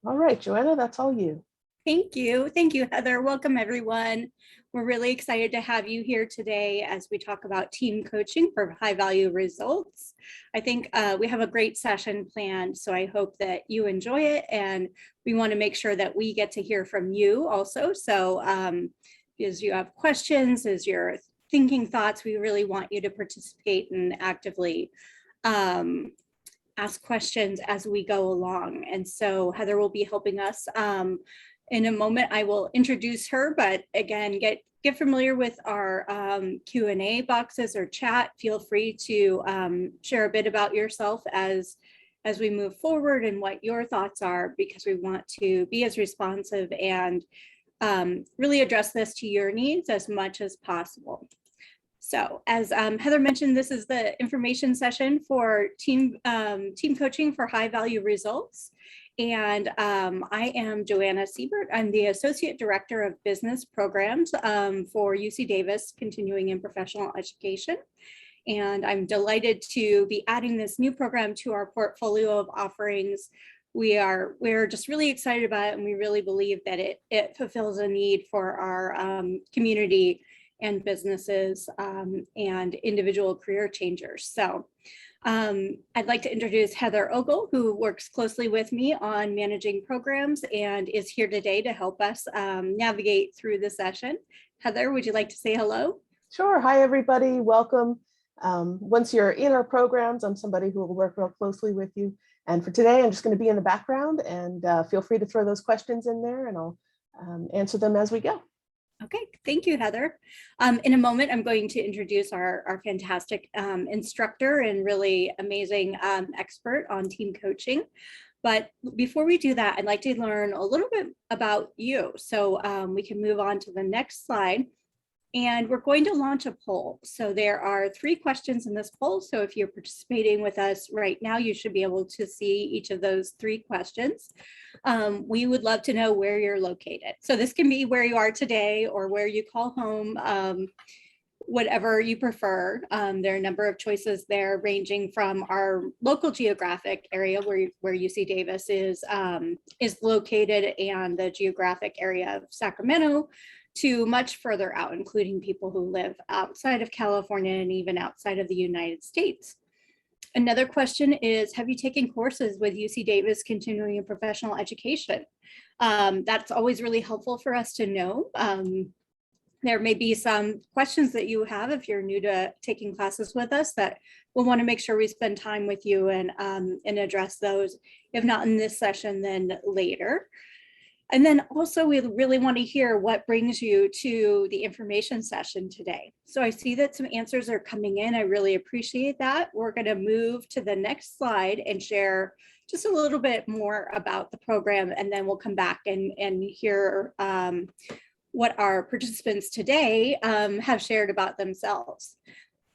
All right, Joanna, that's all you. Thank you. Thank you, Heather. Welcome, everyone. We're really excited to have you here today as we talk about team coaching for high value results. I think we have a great session planned, so I hope that you enjoy it. And we want to make sure that we get to hear from you also. So as you have questions, as you're thinking thoughts, we really want you to participate and actively ask questions as we go along. And so Heather will be helping us. In a moment, I will introduce her, but again, get familiar with our Q&A boxes or chat. Feel free to share a bit about yourself as we move forward and what your thoughts are, because we want to be as responsive and really address this to your needs as much as possible. So as Heather mentioned, this is the information session for team coaching for high value results. And I am Joanna Siebert. I'm the Associate Director of Business Programs for UC Davis Continuing and Professional Education. And I'm delighted to be adding this new program to our portfolio of offerings. We're just really excited about it, and we really believe that it fulfills a need for our community and businesses and individual career changers. So I'd like to introduce Heather Ogle, who works closely with me on managing programs and is here today to help us navigate through the session. Heather, would you like to say hello? Sure. Hi, everybody. Welcome. Once you're in our programs, I'm somebody who will work real closely with you. And for today, I'm just going to be in the background, and feel free to throw those questions in there, and I'll answer them as we go. Okay, thank you, Heather. In a moment, I'm going to introduce our fantastic instructor and really amazing expert on team coaching. But before we do that, I'd like to learn a little bit about you. So we can move on to the next slide. And we're going to launch a poll. So there are 3 questions in this poll. So if you're participating with us right now, you should be able to see each of those 3 questions. We would love to know where you're located. So this can be where you are today or where you call home, whatever you prefer. There are a number of choices there, ranging from our local geographic area where UC Davis is located, and the geographic area of Sacramento, to much further out, including people who live outside of California and even outside of the United States. Another question is, have you taken courses with UC Davis Continuing and Professional Education? That's always really helpful for us to know. There may be some questions that you have if you're new to taking classes with us that we'll want to make sure we spend time with you and address those, if not in this session, then later. And then also, we really want to hear what brings you to the information session today. So I see that some answers are coming in. I really appreciate that. We're going to move to the next slide and share just a little bit more about the program, and then we'll come back and hear what our participants today have shared about themselves.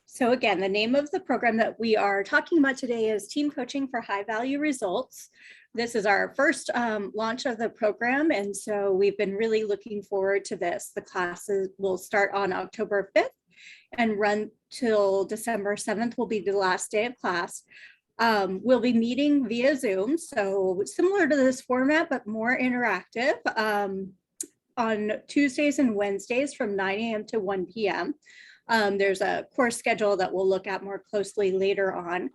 So again, the name of the program that we are talking about today is Team Coaching for High Value Results. This is our first launch of the program, and so we've been really looking forward to this. The classes will start on October 5th and run till December 7th will be the last day of class. We'll be meeting via Zoom, so similar to this format, but more interactive, on Tuesdays and Wednesdays from 9 a.m. to 1 p.m. There's a course schedule that we'll look at more closely later on.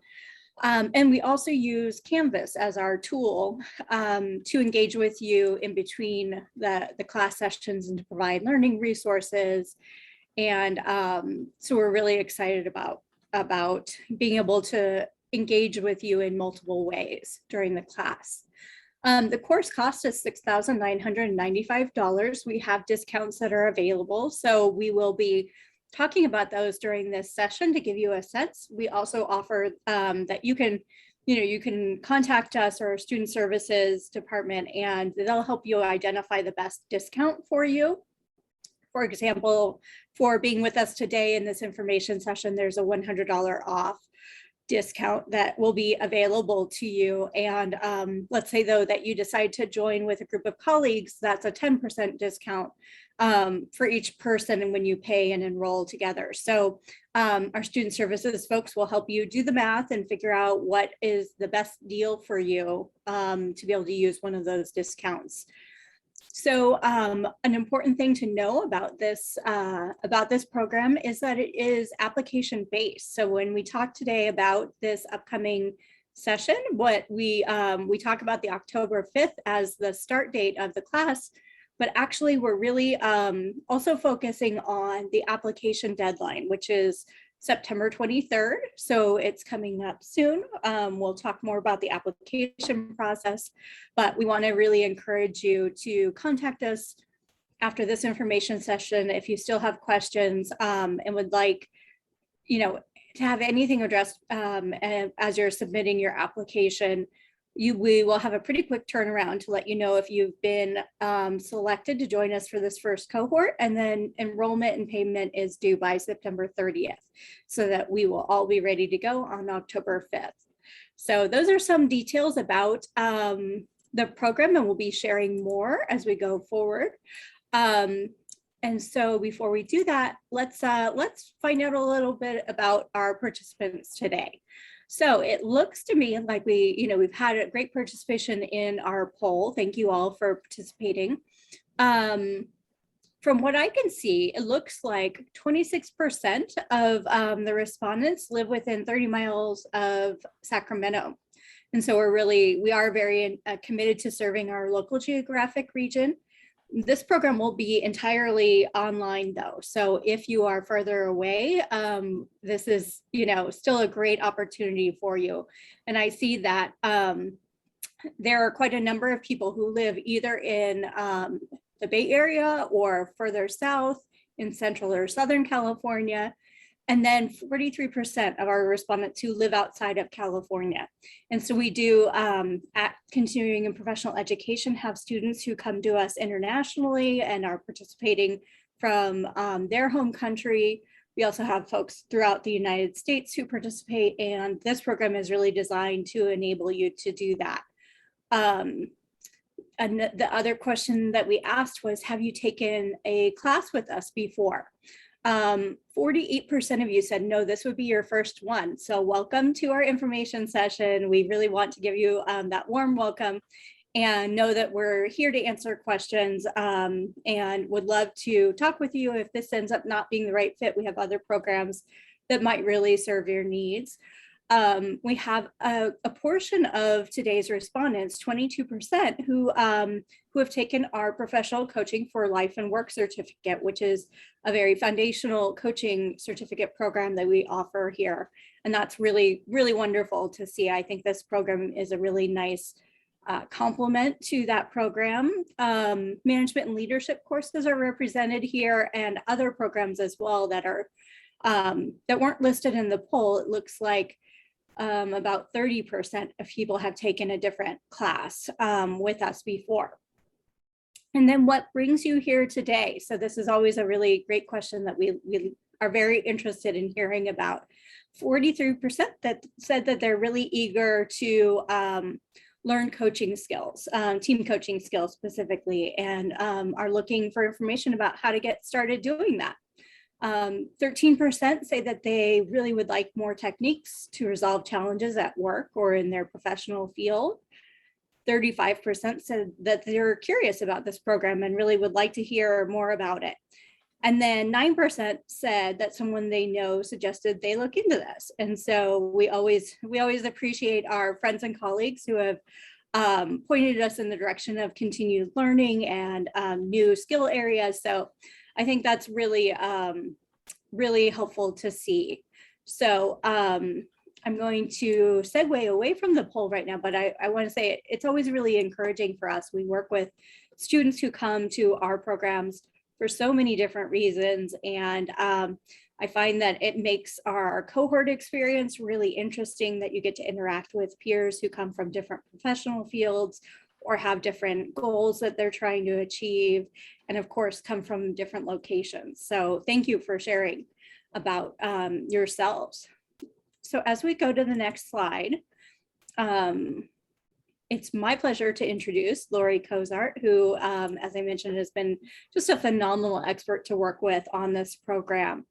And we also use Canvas as our tool to engage with you in between the class sessions and to provide learning resources. And so we're really excited about being able to engage with you in multiple ways during the class. The course cost is $6,995. We have discounts that are available, so we will be talking about those during this session to give you a sense. We also offer that you can contact us or our student services department, and they'll help you identify the best discount for you. For example, for being with us today in this information session, there's a $100 off discount that will be available to you. And let's say though that you decide to join with a group of colleagues, that's a 10% discount for each person and when you pay and enroll together. So our student services folks will help you do the math and figure out what is the best deal for you to be able to use one of those discounts. So an important thing to know about this program is that it is application based. So when we talk today about this upcoming session, what we talk about the October 5th as the start date of the class, but actually we're really also focusing on the application deadline, which is September 23rd. So it's coming up soon. We'll talk more about the application process, but we want to really encourage you to contact us after this information session if you still have questions and would like, to have anything addressed as you're submitting your application. We will have a pretty quick turnaround to let you know if you've been selected to join us for this first cohort, and then enrollment and payment is due by September 30th, so that we will all be ready to go on October 5th. So those are some details about the program, and we'll be sharing more as we go forward. And so before we do that, let's find out a little bit about our participants today. So it looks to me like we've had a great participation in our poll. Thank you all for participating. From what I can see, it looks like 26% of the respondents live within 30 miles of Sacramento. And so we are very committed to serving our local geographic region. This program will be entirely online though. So if you are further away, this is, still a great opportunity for you. And I see that there are quite a number of people who live either in the Bay Area or further south in Central or Southern California. And then 43% of our respondents who live outside of California. And so we do, at continuing and professional education, have students who come to us internationally and are participating from their home country. We also have folks throughout the United States who participate, and this program is really designed to enable you to do that. And the other question that we asked was, have you taken a class with us before? 48% of you said, no, this would be your first one. So welcome to our information session. We really want to give you that warm welcome and know that we're here to answer questions and would love to talk with you. If this ends up not being the right fit, we have other programs that might really serve your needs. We have a portion of today's respondents, 22%, who have taken our professional coaching for life and work certificate, which is a very foundational coaching certificate program that we offer here. And that's really, really wonderful to see. I think this program is a really nice complement to that program. Management and leadership courses are represented here, and other programs as well that are that weren't listed in the poll. It looks like about 30% of people have taken a different class with us before. And then what brings you here today? So this is always a really great question that we are very interested in hearing about. 43% that said that they're really eager to learn coaching skills, team coaching skills specifically, and are looking for information about how to get started doing that. 13% say that they really would like more techniques to resolve challenges at work or in their professional field. 35% said that they're curious about this program and really would like to hear more about it. And then 9% said that someone they know suggested they look into this. And so we always appreciate our friends and colleagues who have pointed us in the direction of continued learning and new skill areas. So I think that's really, really helpful to see. So I'm going to segue away from the poll right now, but I want to say it's always really encouraging for us. We work with students who come to our programs for so many different reasons. And I find that it makes our cohort experience really interesting, that you get to interact with peers who come from different professional fields or have different goals that they're trying to achieve, and of course come from different locations. So thank you for sharing about yourselves. So as we go to the next slide, it's my pleasure to introduce Laurie Cozart, who, as I mentioned, has been just a phenomenal expert to work with on this program.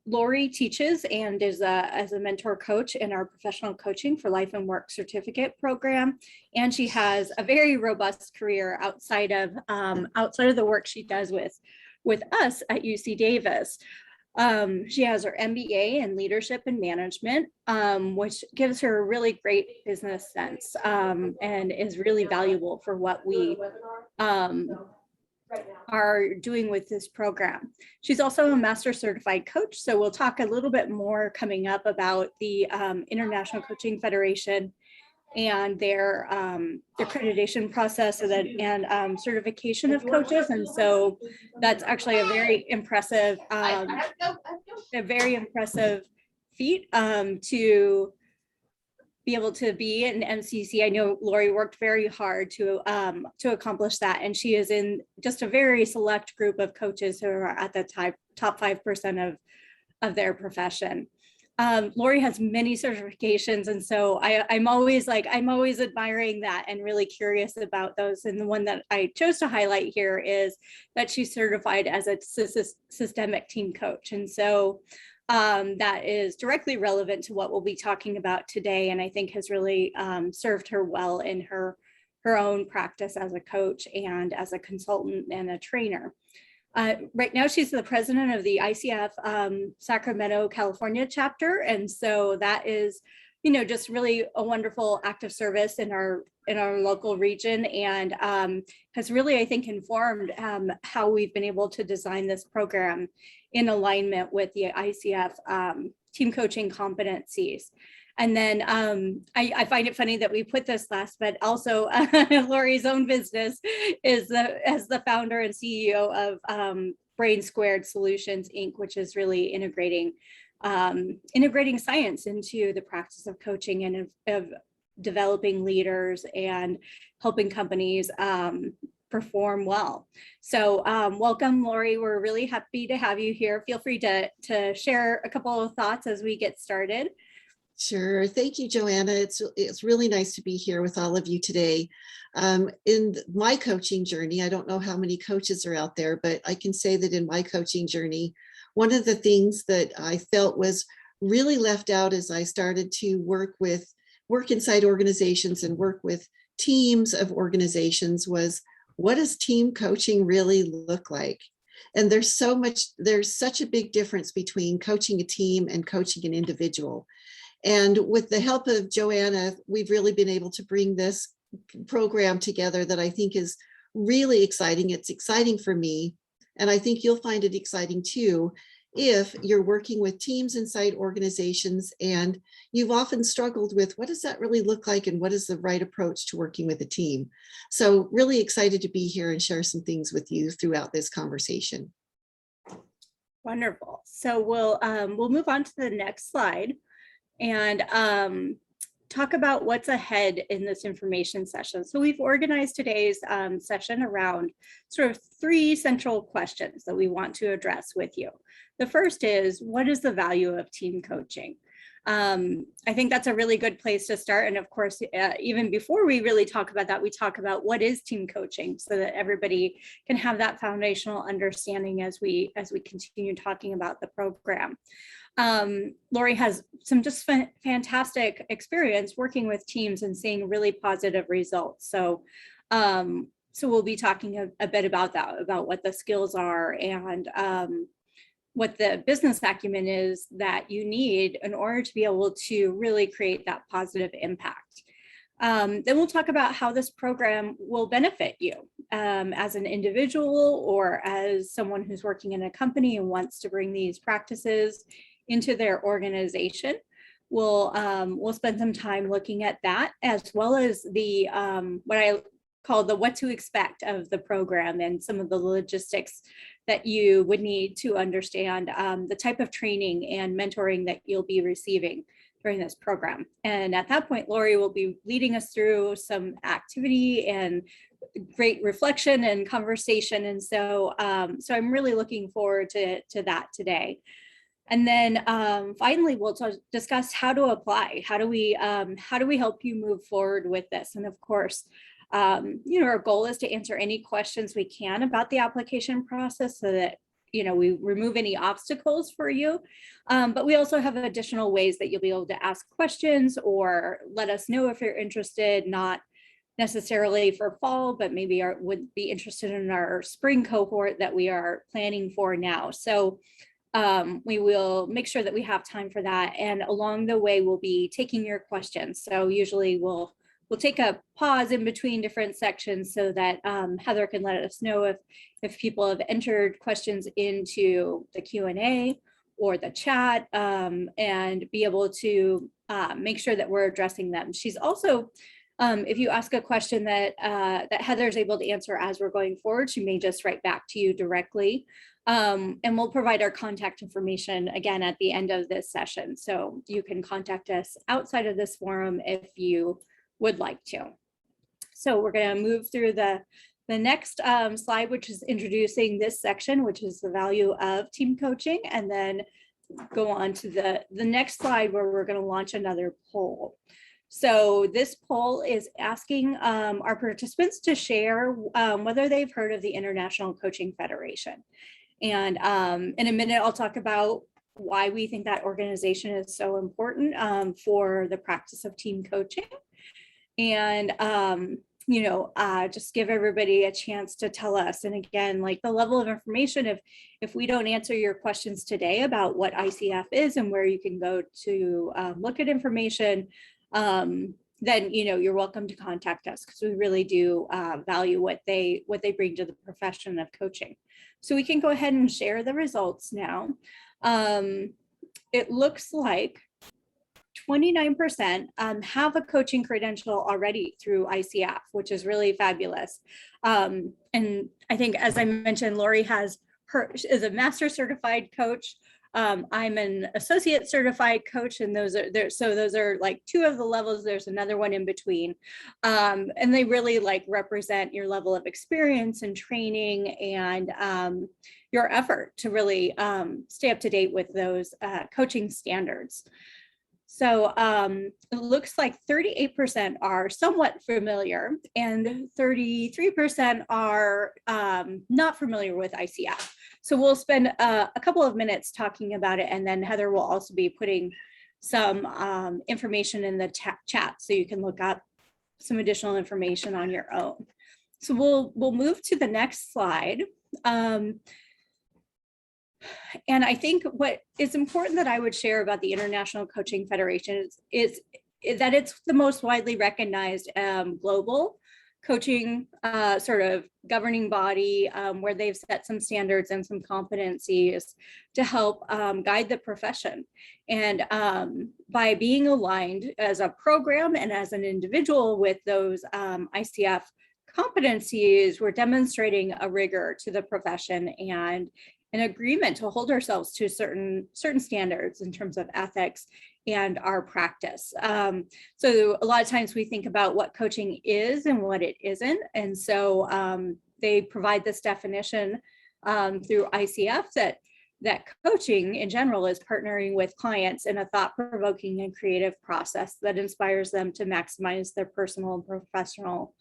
Laurie teaches and is as a mentor coach in our professional coaching for life and work certificate program. And she has a very robust career outside of the work she does with us at UC Davis. She has her MBA in leadership and management, which gives her a really great business sense and is really valuable for what we are doing with this program. She's also a master certified coach. So we'll talk a little bit more coming up about the International Coaching Federation and their accreditation process and certification of coaches. And so that's actually a very impressive feat to be able to be an MCC. I know Laurie worked very hard to accomplish that, and she is in just a very select group of coaches who are at the top 5% of their profession. Laurie has many certifications, and so I'm always admiring that and really curious about those. And the one that I chose to highlight here is that she's certified as a systemic team coach, and so that is directly relevant to what we'll be talking about today, and I think has really served her well in her own practice as a coach and as a consultant and a trainer. Right now, she's the president of the ICF Sacramento, California chapter. And so that is, just really a wonderful act of service in our local region, and has really, I think, informed how we've been able to design this program in alignment with the ICF team coaching competencies. And then I find it funny that we put this last, but also Laurie's own business is as the founder and CEO of Brain Squared Solutions, Inc., which is really integrating science into the practice of coaching and of developing leaders and helping companies perform well. So welcome, Laurie. We're really happy to have you here. Feel free to share a couple of thoughts as we get started. Sure. Thank you, Joanna. It's really nice to be here with all of you today. In my coaching journey, I don't know how many coaches are out there, but I can say that in my coaching journey, one of the things that I felt was really left out as I started to work inside organizations and work with teams of organizations was, what does team coaching really look like? And there's such a big difference between coaching a team and coaching an individual. And with the help of Joanna, we've really been able to bring this program together that I think is really exciting. It's exciting for me, and I think you'll find it exciting too if you're working with teams inside organizations and you've often struggled with what does that really look like and what is the right approach to working with a team. So really excited to be here and share some things with you throughout this conversation. Wonderful. So we'll move on to the next slide and talk about what's ahead in this information session. So we've organized today's session around sort of 3 central questions that we want to address with you. The first is, what is the value of team coaching? I think that's a really good place to start. And of course, even before we really talk about that, we talk about what is team coaching so that everybody can have that foundational understanding as we continue talking about the program. Laurie has some just fantastic experience working with teams and seeing really positive results. So we'll be talking a bit about that, about what the skills are and what the business acumen is that you need in order to be able to really create that positive impact. Then we'll talk about how this program will benefit you as an individual or as someone who's working in a company and wants to bring these practices into their organization. We'll spend some time looking at that, as well as the what I call the what to expect of the program and some of the logistics that you would need to understand the type of training and mentoring that you'll be receiving during this program. And at that point, Laurie will be leading us through some activity and great reflection and conversation. And so I'm really looking forward to that today. And then finally, we'll discuss how to apply. How do we help you move forward with this? And of course, our goal is to answer any questions we can about the application process so that we remove any obstacles for you. But we also have additional ways that you'll be able to ask questions or let us know if you're interested, not necessarily for fall, but maybe would be interested in our spring cohort that we are planning for now. So we will make sure that we have time for that. And along the way, we'll be taking your questions. So usually we'll take a pause in between different sections so that Heather can let us know if people have entered questions into the Q&A or the chat, and be able to make sure that we're addressing them. She's also, if you ask a question that Heather's able to answer as we're going forward, she may just write back to you directly. And we'll provide our contact information again at the end of this session. So you can contact us outside of this forum if you would like to. So we're going to move through the next slide, which is introducing this section, which is the value of team coaching, and then go on to the next slide where we're going to launch another poll. So this poll is asking our participants to share whether they've heard of the International Coaching Federation. And in a minute, I'll talk about why we think that organization is so important for the practice of team coaching. And, just give everybody a chance to tell us. And again, like the level of information, if we don't answer your questions today about what ICF is and where you can go to look at information, then, you're welcome to contact us because we really do value what they bring to the profession of coaching. So we can go ahead and share the results now. It looks like 29% have a coaching credential already through ICF, which is really fabulous. And I think, as I mentioned, Laurie is a master certified coach. I'm an associate certified coach, and those are like two of the levels. There's another one in between, and they really represent your level of experience and training and your effort to really stay up to date with those coaching standards. So it looks like 38% are somewhat familiar and 33% are not familiar with ICF. So we'll spend a couple of minutes talking about it, and then Heather will also be putting some information in the chat so you can look up some additional information on your own. So we'll move to the next slide. And I think what is important that I would share about the International Coaching Federation is that it's the most widely recognized global coaching sort of governing body where they've set some standards and some competencies to help guide the profession. And by being aligned as a program and as an individual with those ICF competencies, we're demonstrating a rigor to the profession and an agreement to hold ourselves to certain standards in terms of ethics and our practice. So a lot of times we think about what coaching is and what it isn't. And so they provide this definition through ICF that coaching in general is partnering with clients in a thought-provoking and creative process that inspires them to maximize their personal and professional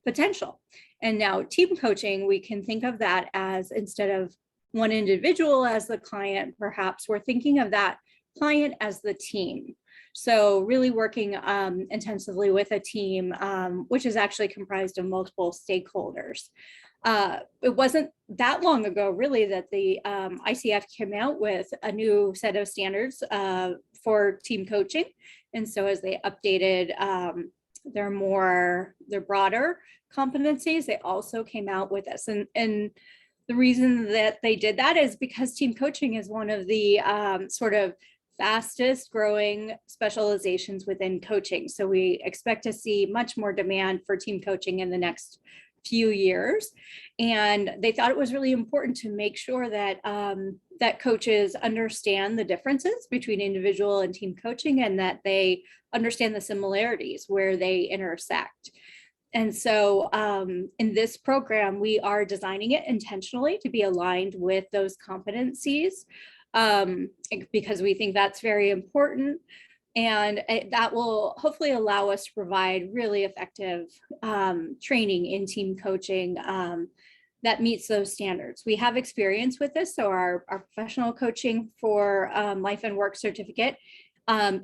potential. And now team coaching, we can think of that as, instead of one individual as the client, perhaps we're thinking of that client as the team. So really working intensively with a team, which is actually comprised of multiple stakeholders. It wasn't that long ago, really, that the ICF came out with a new set of standards for team coaching. And so as they updated their broader competencies, they also came out with this. And the reason that they did that is because team coaching is one of the sort of fastest growing specializations within coaching. So we expect to see much more demand for team coaching in the next few years. And they thought it was really important to make sure that that coaches understand the differences between individual and team coaching, and that they understand the similarities where they intersect. And so in this program, we are designing it intentionally to be aligned with those competencies. because we think that's very important. And that will hopefully allow us to provide really effective training in team coaching that meets those standards. We have experience with this, so our professional coaching for life and work certificate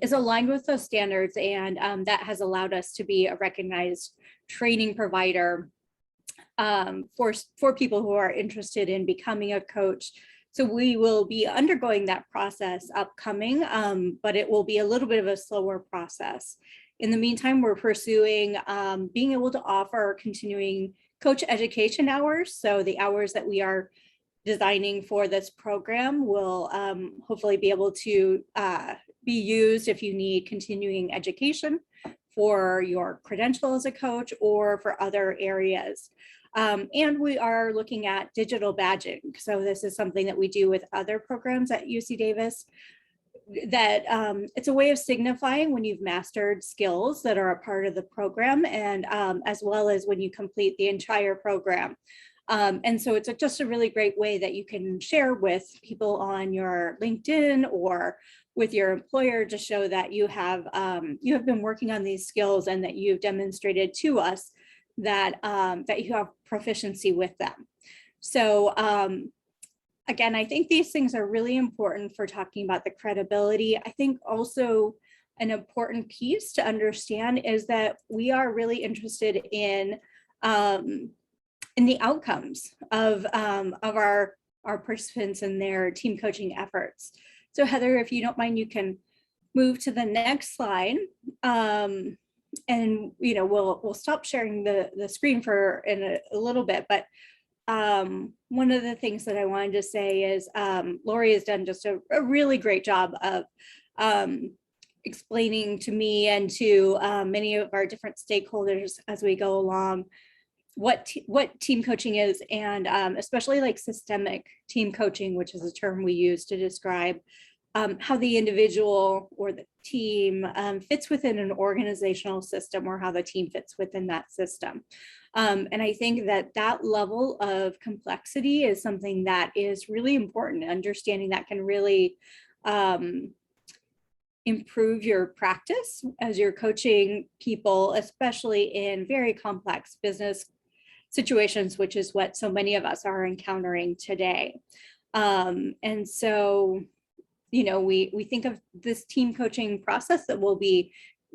is aligned with those standards, and that has allowed us to be a recognized training provider for people who are interested in becoming a coach. So we will be undergoing that process upcoming, but it will be a little bit of a slower process. In the meantime, we're pursuing being able to offer continuing coach education hours. So the hours that we are designing for this program will hopefully be able to be used if you need continuing education for your credential as a coach or for other areas. And we are looking at digital badging. So this is something that we do with other programs at UC Davis, that it's a way of signifying when you've mastered skills that are a part of the program, and as well as when you complete the entire program. And so it's just a really great way that you can share with people on your LinkedIn or with your employer to show that you have been working on these skills and that you've demonstrated to us that that you have proficiency with them. So again, I think these things are really important for talking about the credibility. I think also an important piece to understand is that we are really interested in the outcomes of our participants and their team coaching efforts. So Heather, if you don't mind, you can move to the next slide. And we'll stop sharing the screen for in a little bit, but one of the things that I wanted to say is Laurie has done just a really great job of explaining to me and to many of our different stakeholders as we go along what team coaching is, and especially like systemic team coaching, which is a term we use to describe how the individual or the team fits within an organizational system, or how the team fits within that system. And I think that that level of complexity is something that is really important. Understanding that can really improve your practice as you're coaching people, especially in very complex business situations, which is what so many of us are encountering today. And so, we think of this team coaching process that we'll be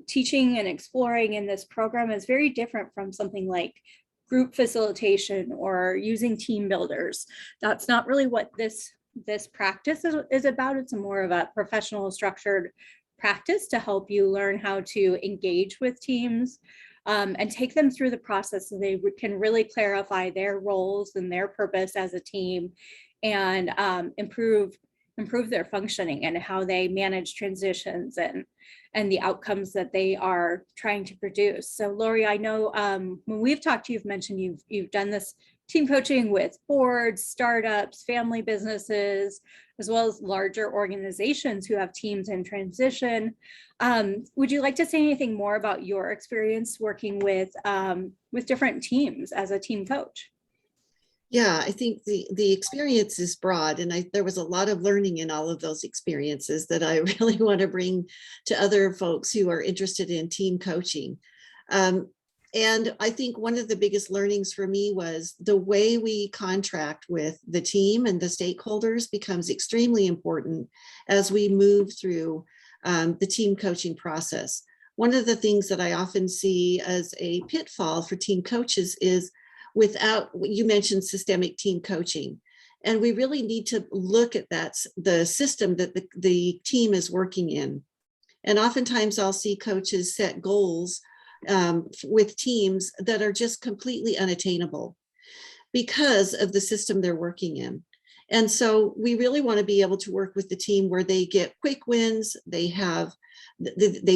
teaching and exploring in this program is very different from something like group facilitation or using team builders. That's not really what this practice is about. It's more of a professional structured practice to help you learn how to engage with teams and take them through the process so they can really clarify their roles and their purpose as a team, and improve their functioning and how they manage transitions and the outcomes that they are trying to produce. So Laurie, I know when we've talked to you, you've mentioned you've done this team coaching with boards, startups, family businesses, as well as larger organizations who have teams in transition. Would you like to say anything more about your experience working with different teams as a team coach? Yeah, I think the experience is broad, and there was a lot of learning in all of those experiences that I really want to bring to other folks who are interested in team coaching. And I think one of the biggest learnings for me was the way we contract with the team and the stakeholders becomes extremely important as we move through the team coaching process. One of the things that I often see as a pitfall for team coaches is you mentioned systemic team coaching, and we really need to look at the system that the team is working in. And oftentimes I'll see coaches set goals with teams that are just completely unattainable because of the system they're working in. And so we really want to be able to work with the team where they get quick wins, they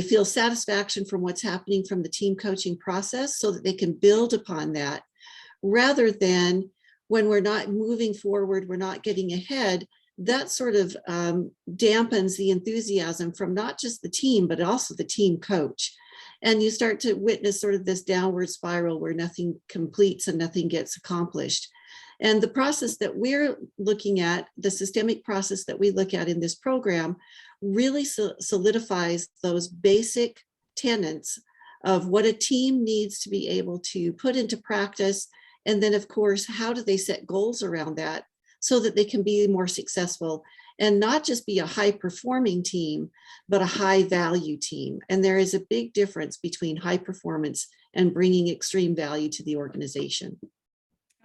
feel satisfaction from what's happening from the team coaching process so that they can build upon that, rather than when we're not moving forward, we're not getting ahead. That sort of dampens the enthusiasm from not just the team, but also the team coach. And you start to witness sort of this downward spiral where nothing completes and nothing gets accomplished. And the process that we're looking at, the systemic process that we look at in this program, really solidifies those basic tenets of what a team needs to be able to put into practice. And then, of course, how do they set goals around that so that they can be more successful and not just be a high performing team, but a high value team. And there is a big difference between high performance and bringing extreme value to the organization.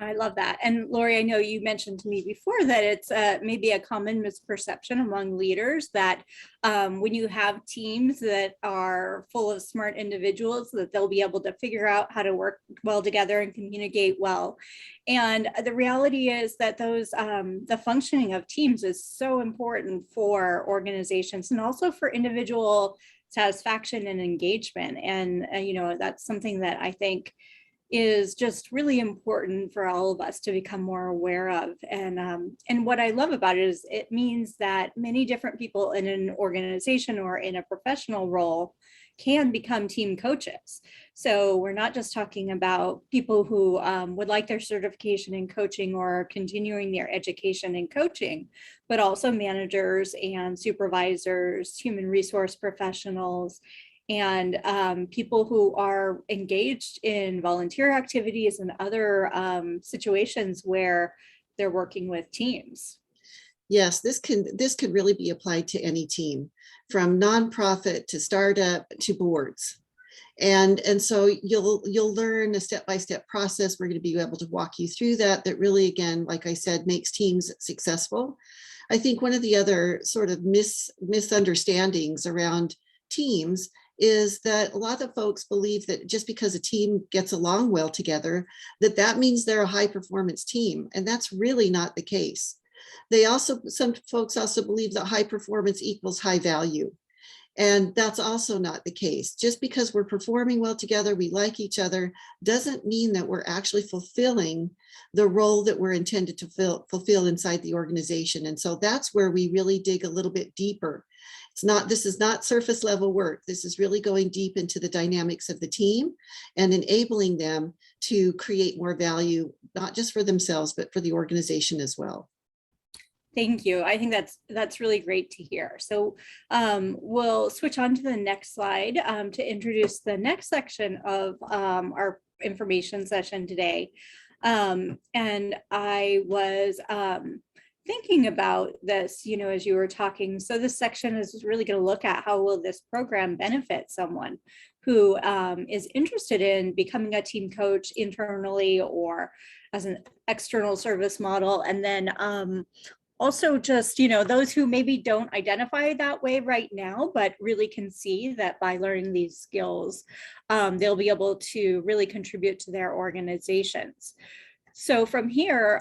I love that. And Laurie, I know you mentioned to me before that it's maybe a common misperception among leaders that when you have teams that are full of smart individuals, that they'll be able to figure out how to work well together and communicate well. And the reality is that those the functioning of teams is so important for organizations and also for individual satisfaction and engagement. And you know, that's something that I think is just really important for all of us to become more aware of. And what I love about it is it means that many different people in an organization or in a professional role can become team coaches. So we're not just talking about people who would like their certification in coaching or continuing their education in coaching, but also managers and supervisors, human resource professionals, and people who are engaged in volunteer activities and other situations where they're working with teams. Yes, this could really be applied to any team, from nonprofit to startup to boards. And so you'll learn a step-by-step process. We're going to be able to walk you through that really, again, like I said, makes teams successful. I think one of the other sort of misunderstandings around teams is that a lot of folks believe that just because a team gets along well together, that means they're a high performance team. And that's really not the case. Some folks also believe that high performance equals high value. And that's also not the case. Just because we're performing well together, we like each other, doesn't mean that we're actually fulfilling the role that we're intended to fulfill inside the organization. And so that's where we really dig a little bit deeper. This is not surface level work. This is really going deep into the dynamics of the team and enabling them to create more value, not just for themselves, but for the organization as well. Thank you. I think that's really great to hear. So we'll switch on to the next slide to introduce the next section of our information session today. And I was thinking about this, you know, as you were talking. So this section is really going to look at how will this program benefit someone who is interested in becoming a team coach internally or as an external service model. And then also just, you know, those who maybe don't identify that way right now, but really can see that by learning these skills, they'll be able to really contribute to their organizations. So from here,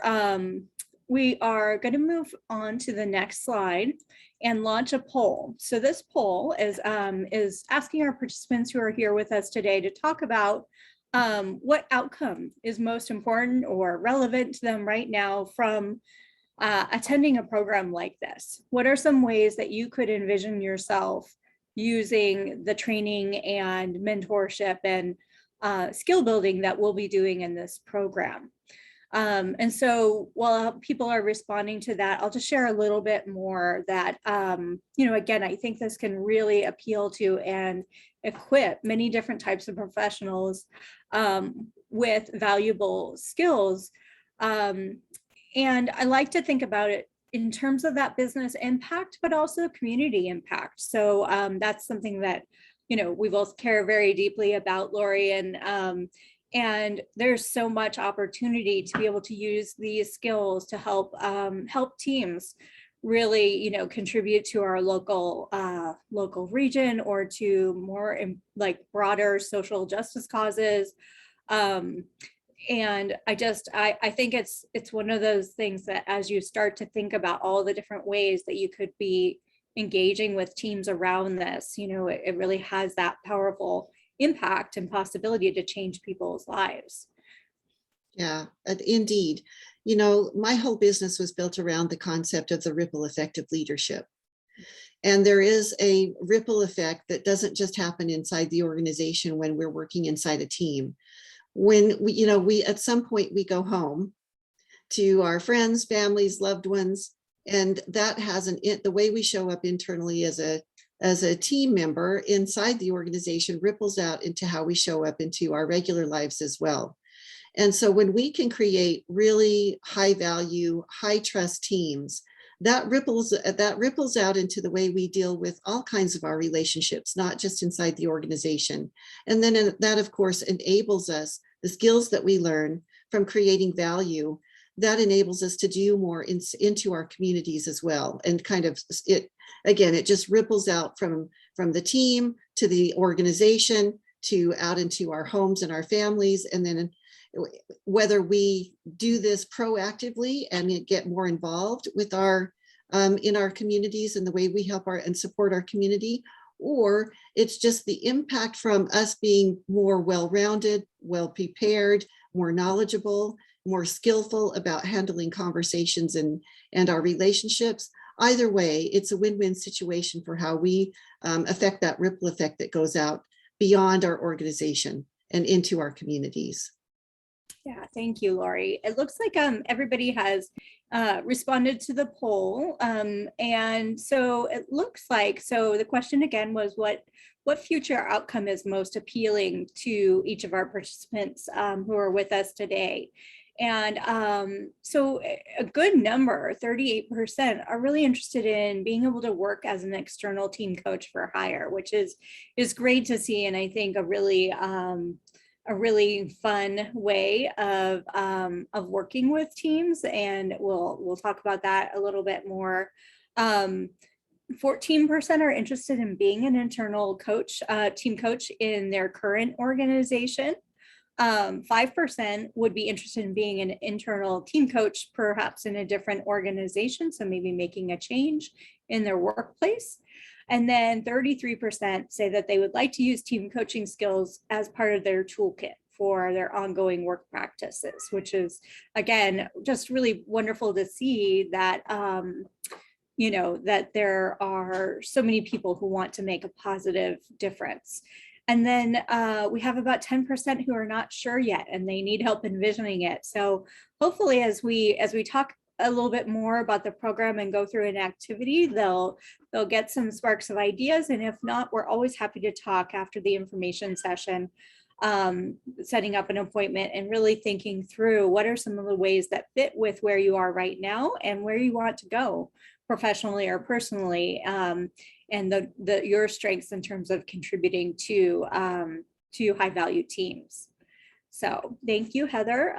we are going to move on to the next slide and launch a poll. So this poll is asking our participants who are here with us today to talk about what outcome is most important or relevant to them right now from attending a program like this. What are some ways that you could envision yourself using the training and mentorship and skill building that we'll be doing in this program? And so while people are responding to that, I'll just share a little bit more that, you know, again, I think this can really appeal to and equip many different types of professionals with valuable skills. And I like to think about it in terms of that business impact, but also community impact. So that's something that, you know, we both care very deeply about, Laurie, and there's so much opportunity to be able to use these skills to help teams really, you know, contribute to our local region or to more like broader social justice causes. And I think it's one of those things that as you start to think about all the different ways that you could be engaging with teams around this, you know, it really has that powerful impact and possibility to change people's lives. Yeah, indeed. You know, my whole business was built around the concept of the ripple effect of leadership. And there is a ripple effect that doesn't just happen inside the organization when we're working inside a team. When we at some point we go home to our friends, families, loved ones. And that has the way we show up internally as a team member inside the organization ripples out into how we show up into our regular lives as well. And so when we can create really high value, high trust teams, that ripples out into the way we deal with all kinds of our relationships, not just inside the organization. And then that, of course, enables us, the skills that we learn from creating value, that enables us to do more into our communities as well. And kind of it just ripples out from the team to the organization to out into our homes and our families. And then whether we do this proactively and get more involved with our in our communities and the way we help and support our community, or it's just the impact from us being more well-rounded, well-prepared, more knowledgeable, more skillful about handling conversations and our relationships. Either way, it's a win-win situation for how we affect that ripple effect that goes out beyond our organization and into our communities. Yeah, thank you, Laurie. It looks like everybody has responded to the poll. And so it looks like, so the question again was what future outcome is most appealing to each of our participants who are with us today? And so a good number, 38%, are really interested in being able to work as an external team coach for hire, which is great to see. And I think a really fun way of working with teams, and we'll talk about that a little bit more. 14% are interested in being an internal coach, team coach in their current organization. 5% would be interested in being an internal team coach, perhaps in a different organization, so maybe making a change in their workplace. And then 33% say that they would like to use team coaching skills as part of their toolkit for their ongoing work practices, which is, again, just really wonderful to see that, that there are so many people who want to make a positive difference. And then we have about 10% who are not sure yet, and they need help envisioning it. So hopefully, as we talk a little bit more about the program and go through an activity, they'll get some sparks of ideas. And if not, we're always happy to talk after the information session, setting up an appointment and really thinking through what are some of the ways that fit with where you are right now and where you want to go professionally or personally, and your strengths in terms of contributing to high value teams. So thank you, Heather.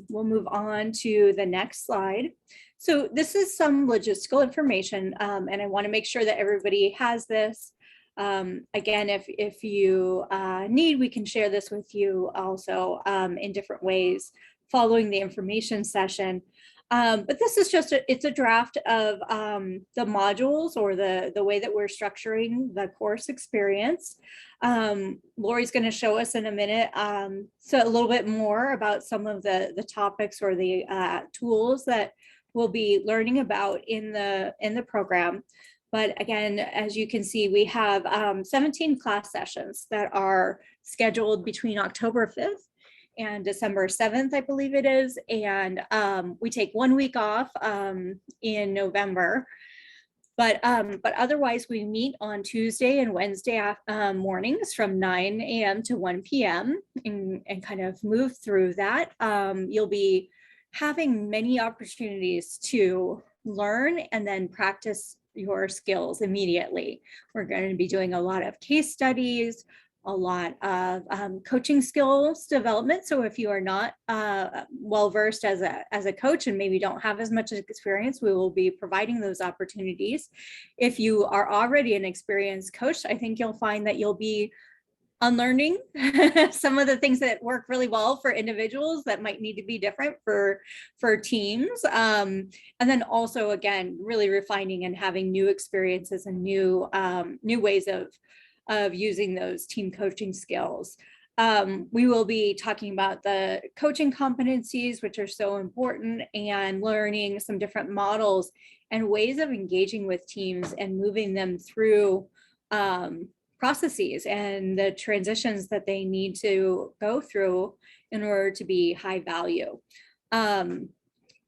We'll move on to the next slide. So this is some logistical information, and I want to make sure that everybody has this. Again, if you need, we can share this with you also in different ways following the information session. But this is just it's a draft of the modules or the way that we're structuring the course experience. Laurie's going to show us in a minute so a little bit more about some of the topics or the tools that we'll be learning about in the program. But again, as you can see, we have 17 class sessions that are scheduled between October 5th and December 7th, I believe it is. And we take 1 week off in November. But otherwise, we meet on Tuesday and Wednesday mornings from 9 a.m. to 1 p.m. and kind of move through that. You'll be having many opportunities to learn and then practice your skills immediately. We're going to be doing a lot of case studies, a lot of coaching skills development. So if you are not well-versed as a coach and maybe don't have as much experience, we will be providing those opportunities. If you are already an experienced coach, I think you'll find that you'll be unlearning some of the things that work really well for individuals that might need to be different for teams. And then also, again, really refining and having new experiences and new ways of using those team coaching skills. We will be talking about the coaching competencies, which are so important, and learning some different models and ways of engaging with teams and moving them through processes and the transitions that they need to go through in order to be high value.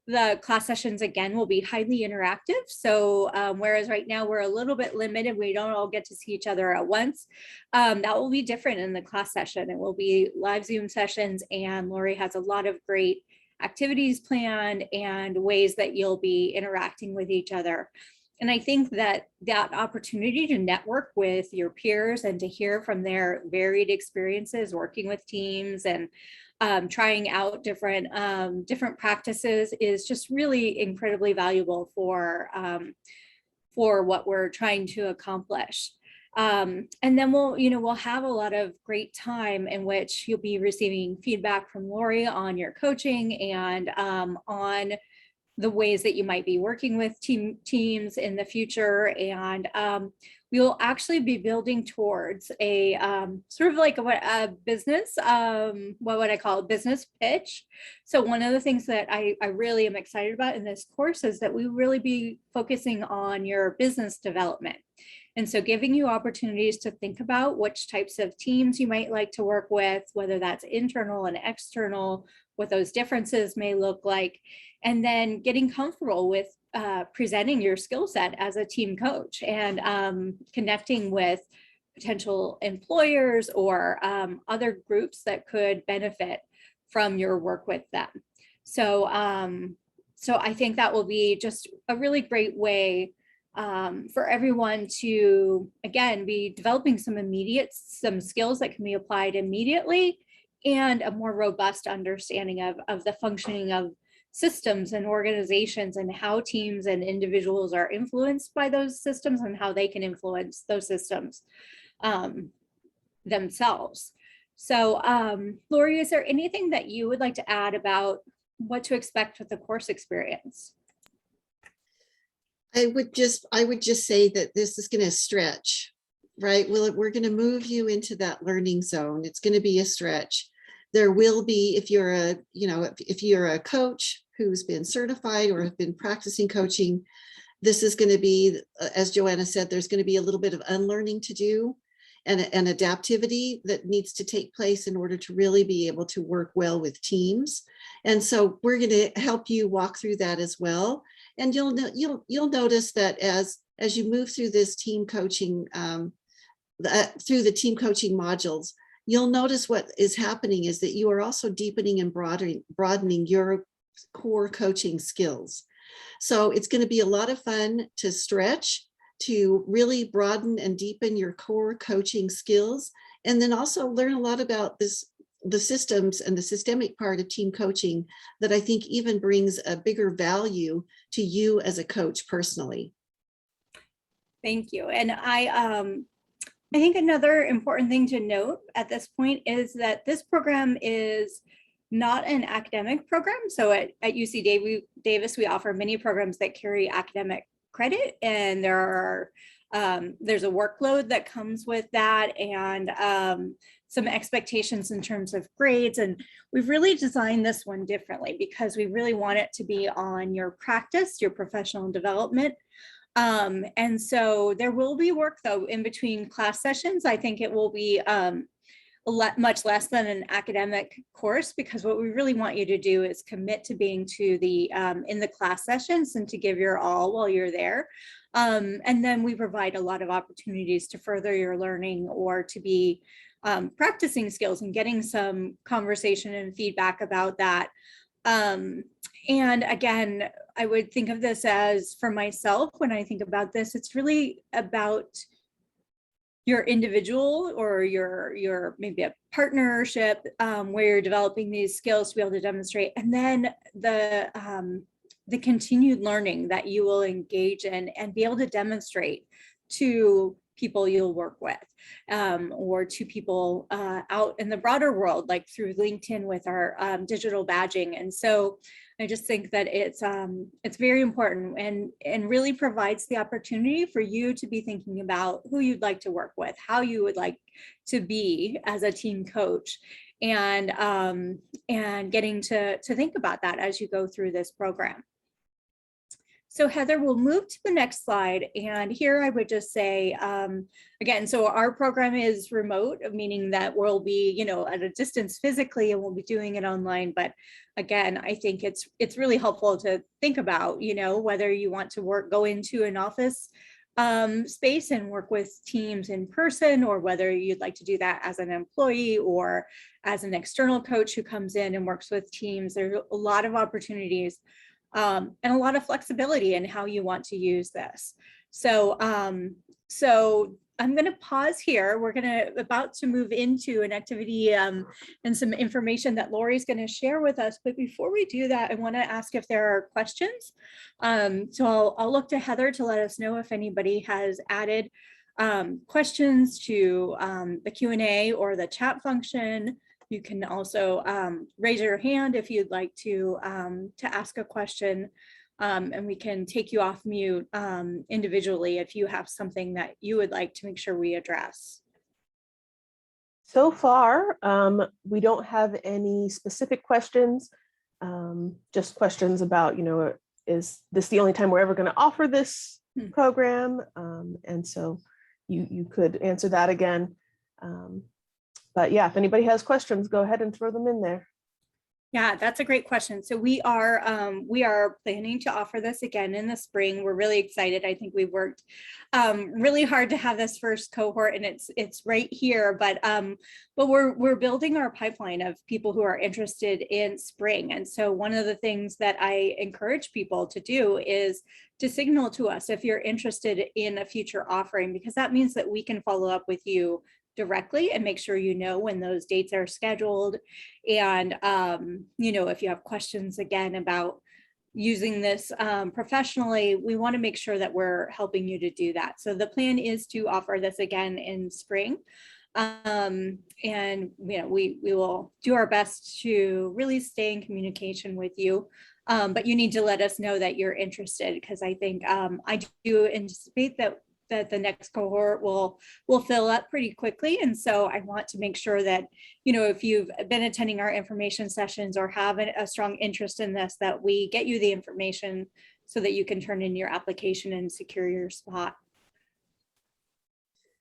The class sessions, again, will be highly interactive. So whereas right now we're a little bit limited, we don't all get to see each other at once. That will be different in the class session. It will be live Zoom sessions, and Laurie has a lot of great activities planned and ways that you'll be interacting with each other. And I think that that opportunity to network with your peers and to hear from their varied experiences working with teams and trying out different practices is just really incredibly valuable for what we're trying to accomplish. And then we'll have a lot of great time in which you'll be receiving feedback from Laurie on your coaching and on the ways that you might be working with teams in the future. And we will actually be building towards a sort of like a business, what would I call it, business pitch. So one of the things that I really am excited about in this course is that we really be focusing on your business development. And so giving you opportunities to think about which types of teams you might like to work with, whether that's internal and external, what those differences may look like, and then getting comfortable with presenting your skill set as a team coach and connecting with potential employers or other groups that could benefit from your work with them. So I think that will be just a really great way for everyone to, again, be developing some skills that can be applied immediately, and a more robust understanding of the functioning of systems and organizations and how teams and individuals are influenced by those systems and how they can influence those systems themselves. So Laurie, is there anything that you would like to add about what to expect with the course experience? I would just say that this is going to stretch, right? We're going to move you into that learning zone. It's going to be a stretch. There will be, if you're a coach who's been certified or have been practicing coaching, this is going to be, as Joanna said, there's going to be a little bit of unlearning to do and adaptivity that needs to take place in order to really be able to work well with teams. And so we're going to help you walk through that as well. And you'll notice that as you move through this team coaching, through the team coaching modules, you'll notice what is happening is that you are also deepening and broadening your core coaching skills. So it's going to be a lot of fun to stretch, to really broaden and deepen your core coaching skills, and then also learn a lot about the systems and the systemic part of team coaching that I think even brings a bigger value to you as a coach personally. Thank you. And I think another important thing to note at this point is that this program is not an academic program. So at UC Davis, we offer many programs that carry academic credit, and there's a workload that comes with that, and some expectations in terms of grades. And we've really designed this one differently because we really want it to be on your practice, your professional development. And so there will be work though in between class sessions. I think it will be much less than an academic course, because what we really want you to do is commit to being in the class sessions and to give your all while you're there. And then we provide a lot of opportunities to further your learning or to be practicing skills and getting some conversation and feedback about that. And again, I would think of this as, for myself, when I think about this, it's really about your individual or your maybe a partnership where you're developing these skills to be able to demonstrate, and then the continued learning that you will engage in and be able to demonstrate to people you'll work with, or to people out in the broader world, like through LinkedIn with our digital badging. And so I just think that it's very important and really provides the opportunity for you to be thinking about who you'd like to work with, how you would like to be as a team coach, and getting to think about that as you go through this program. So Heather, we'll move to the next slide. And here I would just say, again, so our program is remote, meaning that we'll be, at a distance physically, and we'll be doing it online. But again, I think it's really helpful to think about, whether you want to go into an office space and work with teams in person, or whether you'd like to do that as an employee or as an external coach who comes in and works with teams. There's a lot of opportunities and a lot of flexibility in how you want to use this. So I'm going to pause here. We're about to move into an activity and some information that Laurie's going to share with us. But before we do that, I want to ask if there are questions. So I'll look to Heather to let us know if anybody has added questions to the Q&A or the chat function. You can also raise your hand if you'd like to ask a question, and we can take you off mute individually if you have something that you would like to make sure we address. So far, we don't have any specific questions, just questions about, is this the only time we're ever going to offer this program? And so you could answer that again. But yeah, if anybody has questions, go ahead and throw them in there. Yeah, that's a great question. So we are planning to offer this again in the spring. We're really excited. I think we worked really hard to have this first cohort, and it's right here. But we're building our pipeline of people who are interested in spring. And so one of the things that I encourage people to do is to signal to us if you're interested in a future offering, because that means that we can follow up with you directly and make sure when those dates are scheduled. And if you have questions again about using this professionally, we want to make sure that we're helping you to do that. So the plan is to offer this again in spring. And we will do our best to really stay in communication with you. But you need to let us know that you're interested, because I think I do anticipate that the next cohort will fill up pretty quickly. And so I want to make sure that, if you've been attending our information sessions or have a strong interest in this, that we get you the information so that you can turn in your application and secure your spot.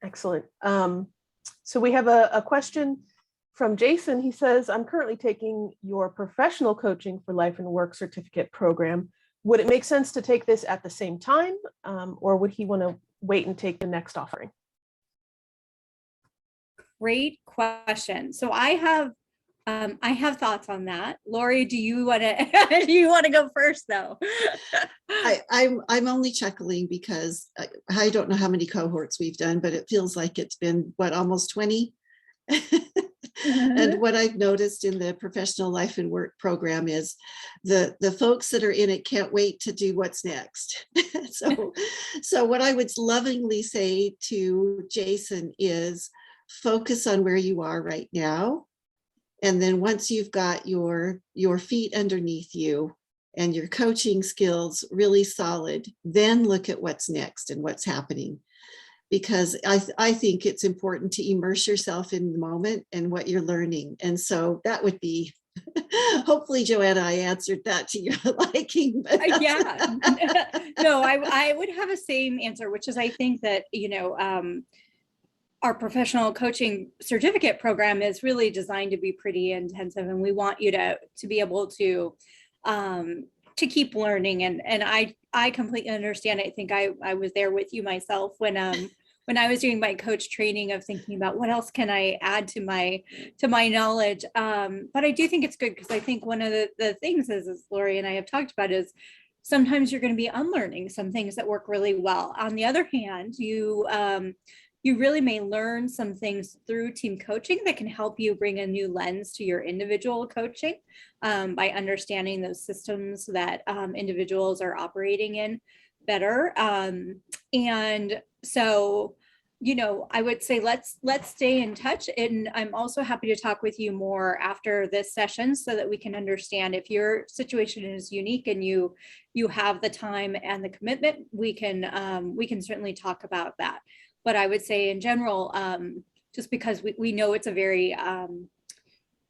Excellent. So we have a question from Jason. He says, I'm currently taking your professional coaching for life and work certificate program. Would it make sense to take this at the same time, or would he want to wait and take the next offering? Great question. So I have thoughts on that. Laurie, do you want to go first though? I'm only chuckling because I don't know how many cohorts we've done, but it feels like it's been almost 20. And what I've noticed in the professional life and work program is the folks that are in it can't wait to do what's next. So what I would lovingly say to Jason is focus on where you are right now. And then once you've got your feet underneath you and your coaching skills really solid, then look at what's next and what's happening. Because I think it's important to immerse yourself in the moment and what you're learning. And so that would be, hopefully, Joanna, I answered that to your liking. Yeah, no, I would have a same answer, which is I think that, our professional coaching certificate program is really designed to be pretty intensive, and we want you to be able to keep learning. And I completely understand. I think I was there with you myself when I was doing my coach training, of thinking about what else can I add to my knowledge. But I do think it's good, because I think one of the things is, as Laurie and I have talked about, is sometimes you're going to be unlearning some things that work really well. On the other hand, you really may learn some things through team coaching that can help you bring a new lens to your individual coaching by understanding those systems that individuals are operating in better. And so, I would say let's stay in touch. And I'm also happy to talk with you more after this session so that we can understand if your situation is unique and you have the time and the commitment, we can certainly talk about that. But I would say in general, just because we know it's a very,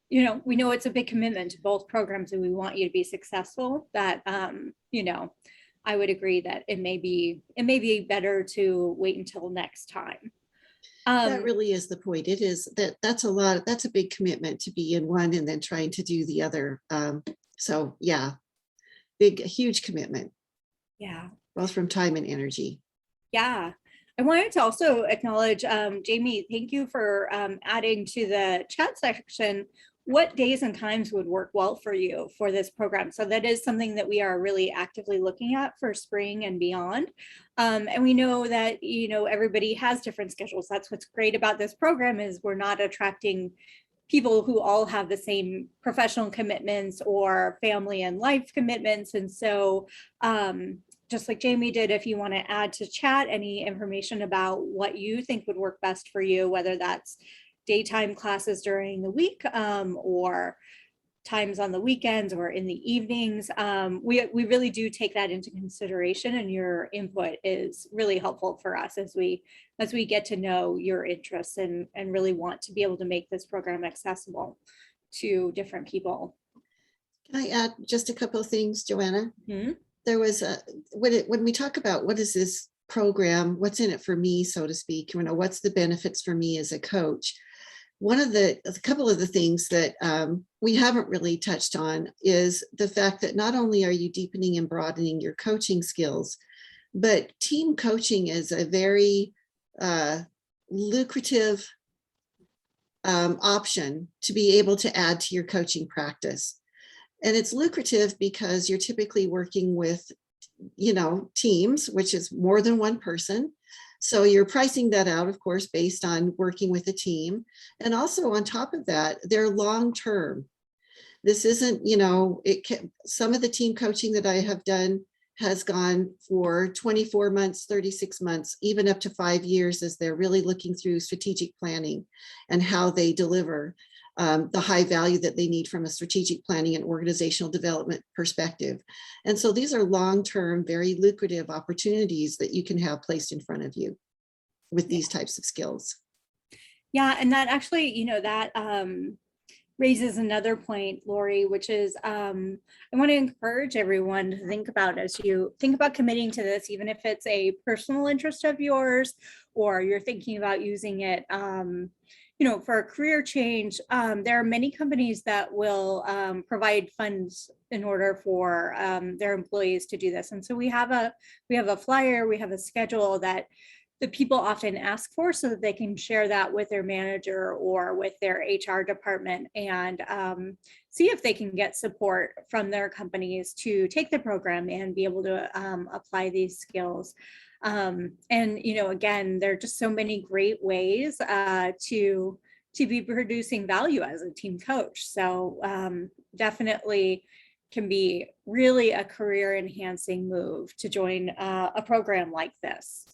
we know it's a big commitment to both programs, and we want you to be successful, that, I would agree that it may be better to wait until next time. That really is the point. It is that's a big commitment to be in one and then trying to do the other. So yeah, huge commitment. Yeah. Both from time and energy. Yeah. I wanted to also acknowledge, Jamie, thank you for adding to the chat section what days and times would work well for you for this program. So that is something that we are really actively looking at for spring and beyond. And we know that, you know, everybody has different schedules. That's what's great about this program is we're not attracting people who all have the same professional commitments or family and life commitments. And so just like Jamie did, if you want to add to chat any information about what you think would work best for you, whether that's daytime classes during the week or times on the weekends or in the evenings, we really do take that into consideration, and your input is really helpful for us as we get to know your interests and really want to be able to make this program accessible to different people. Can I add just a couple of things, Joanna? Mm-hmm. There was when we talk about what is this program, what's in it for me, so to speak, you know, what's the benefits for me as a coach? A couple of the things that we haven't really touched on is the fact that not only are you deepening and broadening your coaching skills, but team coaching is a very lucrative option to be able to add to your coaching practice. And it's lucrative because you're typically working with, you know, teams, which is more than one person. So you're pricing that out, of course, based on working with a team. And also on top of that, they're long-term. This isn't, you know, some of the team coaching that I have done has gone for 24 months, 36 months, even up to 5 years as they're really looking through strategic planning and how they deliver the high value that they need from a strategic planning and organizational development perspective. And so these are long-term, very lucrative opportunities that you can have placed in front of you with these types of skills. Yeah, and that actually, you know, that raises another point, Laurie, which is I want to encourage everyone to think about as you think about committing to this, even if it's a personal interest of yours or you're thinking about using it you know, for a career change, there are many companies that will provide funds in order for their employees to do this. And so we have a flyer, we have a schedule that the people often ask for so that they can share that with their manager or with their HR department and see if they can get support from their companies to take the program and be able to apply these skills. And, you know, again, there are just so many great ways to be producing value as a team coach. So definitely can be really a career enhancing move to join a program like this.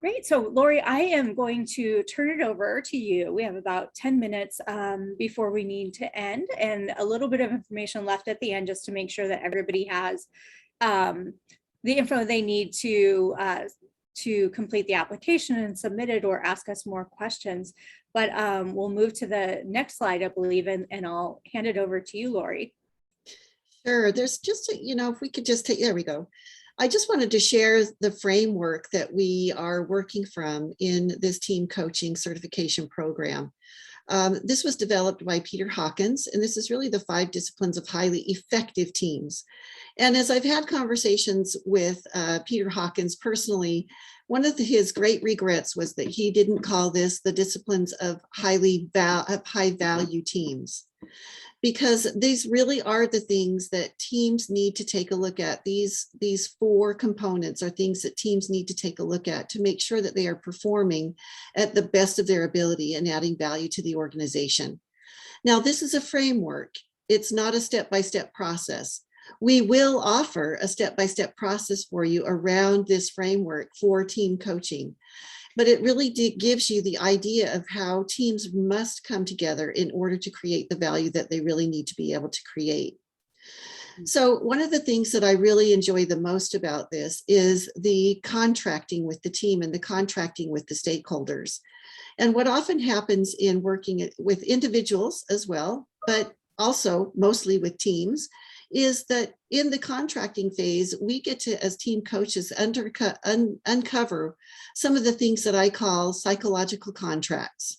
Great. So Laurie, I am going to turn it over to you. We have about 10 minutes before we need to end, and a little bit of information left at the end just to make sure that everybody has the info they need to complete the application and submit it or ask us more questions. But we'll move to the next slide, I believe, and I'll hand it over to you, Laurie. Sure. There's just, you know, if we could just take, there we go. I just wanted to share the framework that we are working from in this team coaching certification program. This was developed by Peter Hawkins, and this is really the 5 disciplines of highly effective teams. And as I've had conversations with Peter Hawkins personally, one of his great regrets was that he didn't call this the disciplines of high value teams, because these really are the things that teams need to take a look at. These 4 components are things that teams need to take a look at to make sure that they are performing at the best of their ability and adding value to the organization. Now, this is a framework. It's not a step-by-step process. We will offer a step-by-step process for you around this framework for team coaching. But it really gives you the idea of how teams must come together in order to create the value that they really need to be able to create. So one of the things that I really enjoy the most about this is the contracting with the team and the contracting with the stakeholders. And what often happens in working with individuals as well, but also mostly with teams, is that in the contracting phase, we get to, as team coaches, uncover some of the things that I call psychological contracts.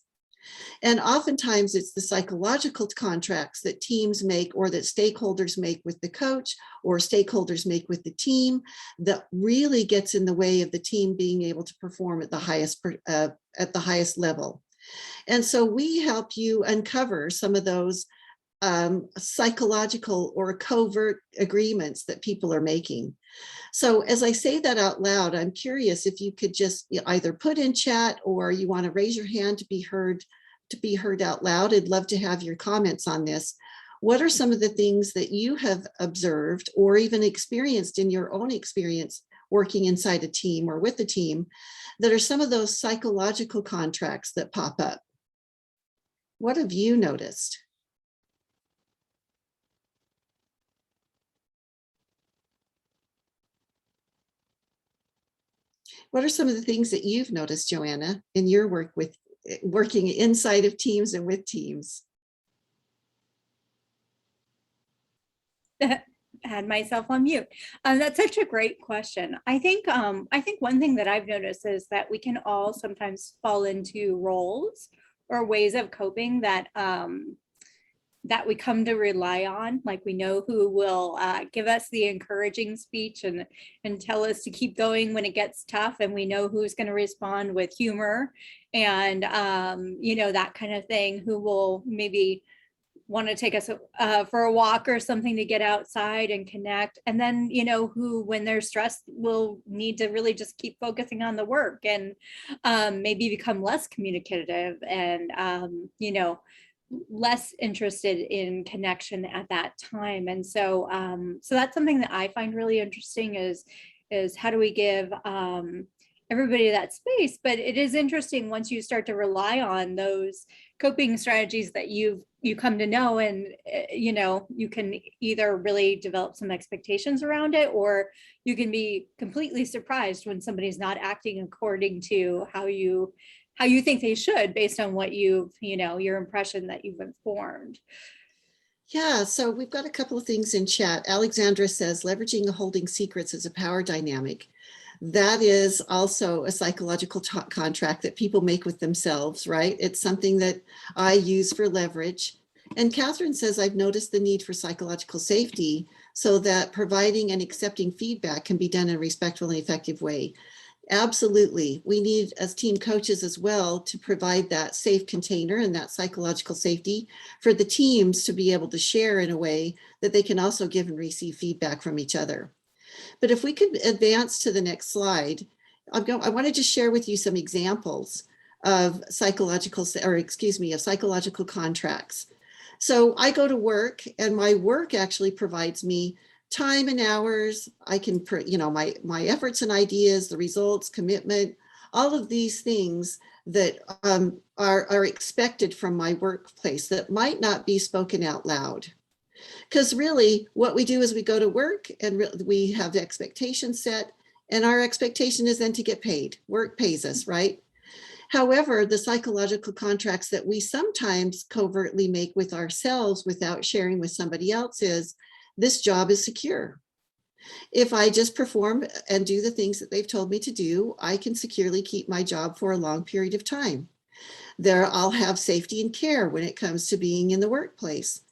And oftentimes it's the psychological contracts that teams make or that stakeholders make with the coach or stakeholders make with the team that really gets in the way of the team being able to perform at the highest level. And so we help you uncover some of those psychological or covert agreements that people are making. So as I say that out loud, I'm curious if you could just either put in chat or you want to raise your hand to be heard out loud. I'd love to have your comments on this. What are some of the things that you have observed or even experienced in your own experience working inside a team or with a team that are some of those psychological contracts that pop up? What have you noticed? What are some of the things that you've noticed, Joanna, in your work with working inside of teams and with teams? Had myself on mute. That's such a great question. I think one thing that I've noticed is that we can all sometimes fall into roles or ways of coping that that we come to rely on. Like we know who will give us the encouraging speech and tell us to keep going when it gets tough, and we know who's going to respond with humor and you know, that kind of thing, who will maybe want to take us for a walk or something to get outside and connect. And then, you know, who, when they're stressed, will need to really just keep focusing on the work and maybe become less communicative and, you know, less interested in connection at that time. And so, so that's something that I find really interesting is how do we give everybody that space? But it is interesting once you start to rely on those coping strategies that you come to know, and you know, you can either really develop some expectations around it, or you can be completely surprised when somebody's not acting according to how you think they should, based on what you've, you know, your impression that you've informed. Yeah, so we've got a couple of things in chat. Alexandra says leveraging and holding secrets is a power dynamic. That is also a psychological contract that people make with themselves, right? It's something that I use for leverage. And Catherine says, I've noticed the need for psychological safety so that providing and accepting feedback can be done in a respectful and effective way. Absolutely. We need, as team coaches as well, to provide that safe container and that psychological safety for the teams to be able to share in a way that they can also give and receive feedback from each other. But if we could advance to the next slide, I want to just share with you some examples of psychological contracts. So I go to work, and my work actually provides me time and hours. I can, you know, my efforts and ideas, the results, commitment, all of these things that are expected from my workplace that might not be spoken out loud. Because really what we do is we go to work and we have the expectation set, and our expectation is then to get paid. Work pays us, right? However, the psychological contracts that we sometimes covertly make with ourselves without sharing with somebody else is, this job is secure. If I just perform and do the things that they've told me to do, I can securely keep my job for a long period of time. There, I'll have safety and care when it comes to being in the workplace.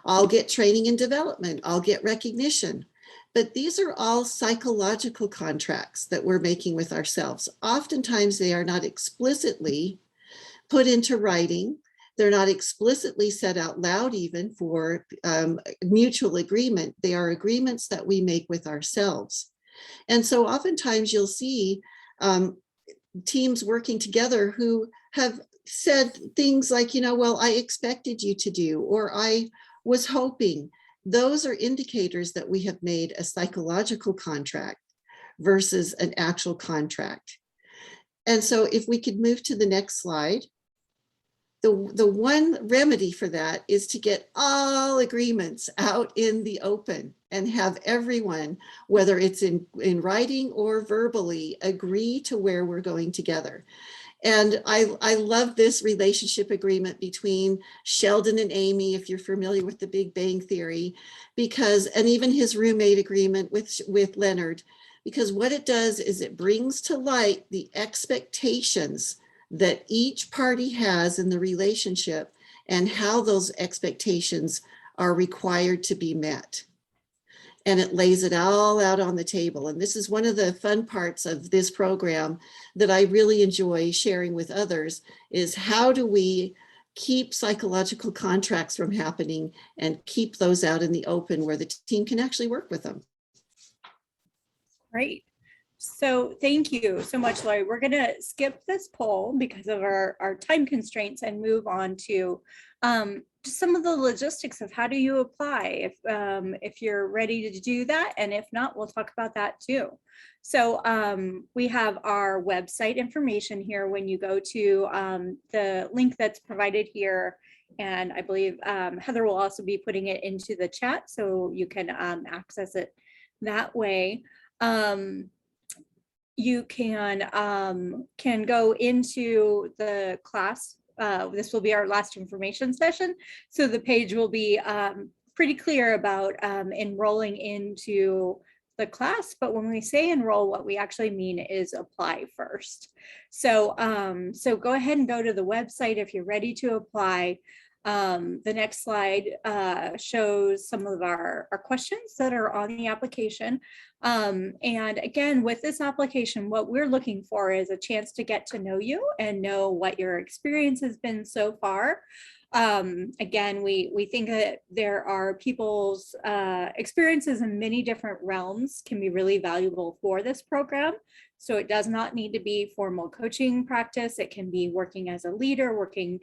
I'll get training and development. I'll get recognition. But these are all psychological contracts that we're making with ourselves. Oftentimes, they are not explicitly put into writing. They're not explicitly said out loud even for mutual agreement. They are agreements that we make with ourselves. And so oftentimes you'll see teams working together who have said things like, you know, well, I expected you to do, or I was hoping. Those are indicators that we have made a psychological contract versus an actual contract. And so if we could move to the next slide. The one remedy for that is to get all agreements out in the open and have everyone, whether it's in writing or verbally, agree to where we're going together. And I love this relationship agreement between Sheldon and Amy, if you're familiar with the Big Bang Theory, because, and even his roommate agreement with Leonard, because what it does is it brings to light the expectations that each party has in the relationship and how those expectations are required to be met. And it lays it all out on the table. And this is one of the fun parts of this program that I really enjoy sharing with others, is how do we keep psychological contracts from happening and keep those out in the open where the team can actually work with them. Great. So thank you so much, Laurie. We're going to skip this poll because of our time constraints and move on to some of the logistics of how do you apply if you're ready to do that. And if not, we'll talk about that too. So we have our website information here when you go to the link that's provided here. And I believe Heather will also be putting it into the chat so you can access it that way. You can go into the class. This will be our last information session. So the page will be pretty clear about enrolling into the class. But when we say enroll, what we actually mean is apply first. So, so go ahead and go to the website if you're ready to apply. The next slide shows some of our questions that are on the application. And again, with this application, what we're looking for is a chance to get to know you and know what your experience has been so far. Again, we think that there are people's experiences in many different realms can be really valuable for this program. So it does not need to be formal coaching practice. It can be working as a leader, working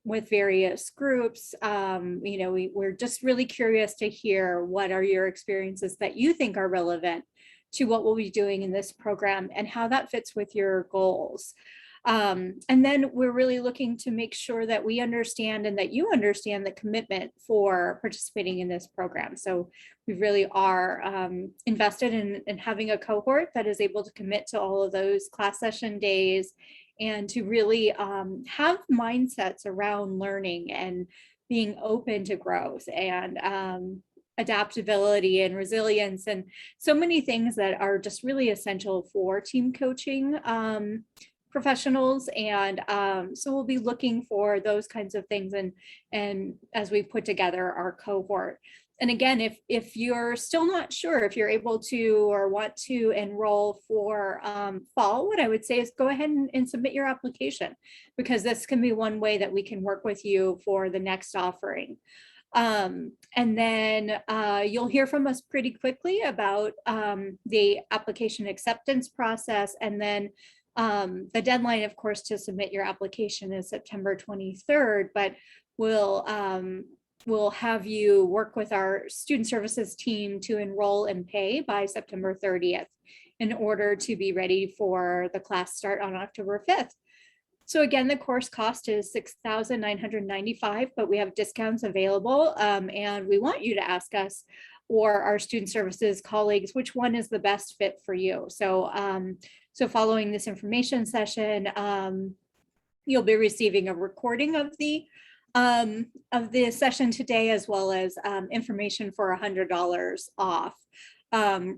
with various groups. You know, we're just really curious to hear what are your experiences that you think are relevant to what we'll be doing in this program and how that fits with your goals. And then we're really looking to make sure that we understand and that you understand the commitment for participating in this program. So we really are invested in having a cohort that is able to commit to all of those class session days and to really have mindsets around learning and being open to growth and adaptability and resilience and so many things that are just really essential for team coaching professionals. And so we'll be looking for those kinds of things and as we put together our cohort. And again, if you're still not sure if you're able to or want to enroll for fall, what I would say is go ahead and submit your application, because this can be one way that we can work with you for the next offering. And then you'll hear from us pretty quickly about the application acceptance process. And then the deadline, of course, to submit your application is September 23rd, but we'll have you work with our student services team to enroll and pay by September 30th in order to be ready for the class start on October 5th. So again, the course cost is $6,995, but we have discounts available. And we want you to ask us or our student services colleagues, which one is the best fit for you. So, so following this information session, you'll be receiving a recording of the session today, as well as information for $100 off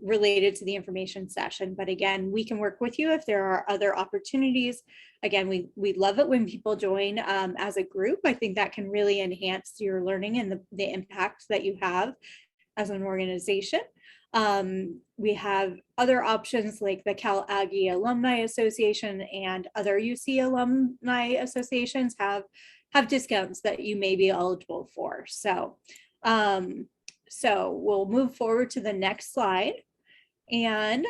related to the information session. But again, we can work with you if there are other opportunities. Again, we love it when people join as a group. I think that can really enhance your learning and the impact that you have as an organization. We have other options like the Cal Aggie Alumni Association and other UC alumni associations have discounts that you may be eligible for. So, so we'll move forward to the next slide. And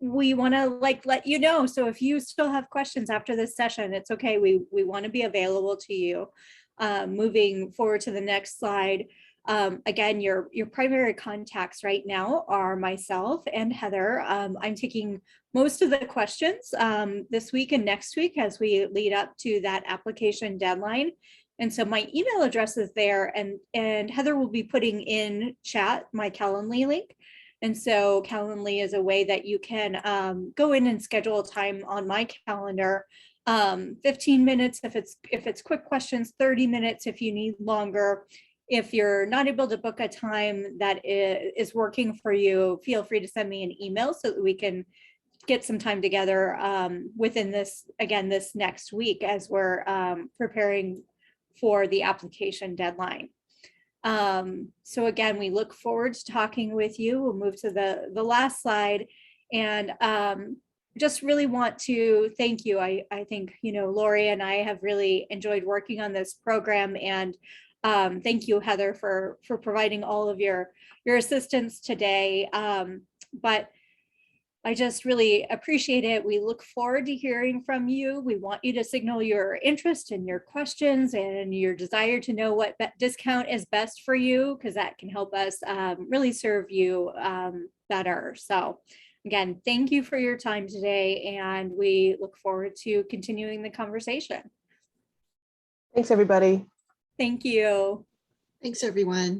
we want to let you know. So if you still have questions after this session, it's okay. We want to be available to you. Moving forward to the next slide. Again, your primary contacts right now are myself and Heather. I'm taking most of the questions this week and next week as we lead up to that application deadline. And so my email address is there, and Heather will be putting in chat my Calendly link. And so Calendly is a way that you can go in and schedule time on my calendar, 15 minutes if it's quick questions, 30 minutes if you need longer. If you're not able to book a time that is working for you, feel free to send me an email so that we can get some time together within this next week as we're preparing for the application deadline. So again, we look forward to talking with you. We'll move to the last slide, and just really want to thank you. I think, Laurie and I have really enjoyed working on this program, and thank you, Heather, for providing all of your assistance today. But I just really appreciate it. We look forward to hearing from you. We want you to signal your interest and your questions and your desire to know what discount is best for you, because that can help us really serve you better. So again, thank you for your time today, and we look forward to continuing the conversation. Thanks, everybody. Thank you. Thanks, everyone.